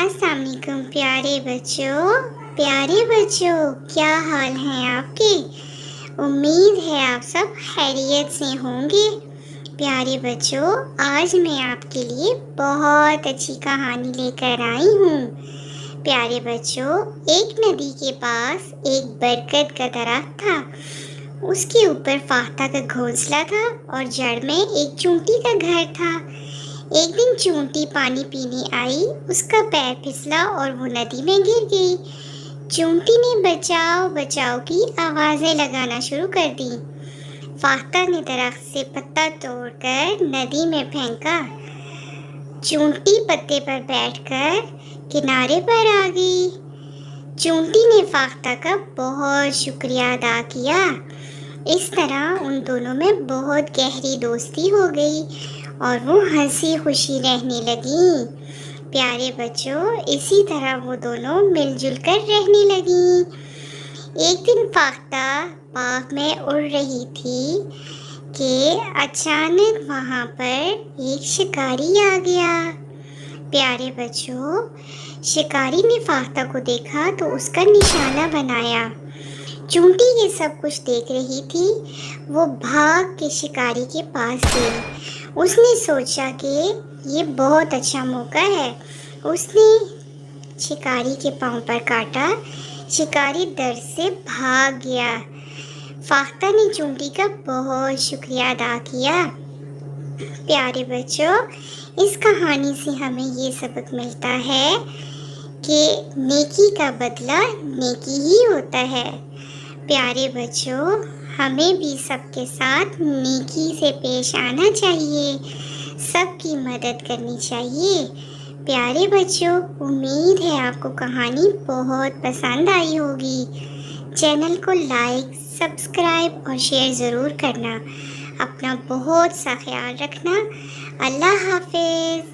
अस्सलाम वालेकुम प्यारे बच्चों, क्या हाल हैं आपके। उम्मीद है आप सब खैरियत से होंगे। प्यारे बच्चों, आज मैं आपके लिए बहुत अच्छी कहानी लेकर आई हूँ। प्यारे बच्चों, एक नदी के पास एक बरगद का दरख्त था। उसके ऊपर फाख्ता का घोंसला था और जड़ में एक चूंटी का घर था। एक दिन चूंटी पानी पीने आई, उसका पैर फिसला और वो नदी में गिर गई। चूंटी ने बचाओ बचाओ की आवाजें लगाना शुरू कर दी। फाख्ता ने दरख्त से पत्ता तोड़कर नदी में फेंका। चूंटी पत्ते पर बैठकर किनारे पर आ गई। चूंटी ने फाख्ता का बहुत शुक्रिया अदा किया। इस तरह उन दोनों में बहुत गहरी दोस्ती हो गई और वो हंसी खुशी रहने लगी। प्यारे बच्चों, इसी तरह वो दोनों मिलजुल कर रहने लगी। एक दिन फाख्ता बाग में उड़ रही थी कि अचानक वहाँ पर एक शिकारी आ गया। प्यारे बच्चों, शिकारी ने फाख्ता को देखा तो उसका निशाना बनाया। चूंटी ये सब कुछ देख रही थी। वो भाग के शिकारी के पास गई। उसने सोचा कि ये बहुत अच्छा मौका है। उसने शिकारी के पाँव पर काटा। शिकारी डर से भाग गया। फाख्ता ने चूंटी का बहुत शुक्रिया अदा किया। प्यारे बच्चों, इस कहानी से हमें ये सबक मिलता है कि नेकी का बदला नेकी ही होता है। प्यारे बच्चों, हमें भी सबके साथ नेकी से पेश आना चाहिए, सबकी मदद करनी चाहिए। प्यारे बच्चों, उम्मीद है आपको कहानी बहुत पसंद आई होगी। चैनल को लाइक, सब्सक्राइब और शेयर ज़रूर करना। अपना बहुत सा ख्याल रखना। अल्लाह हाफिज़।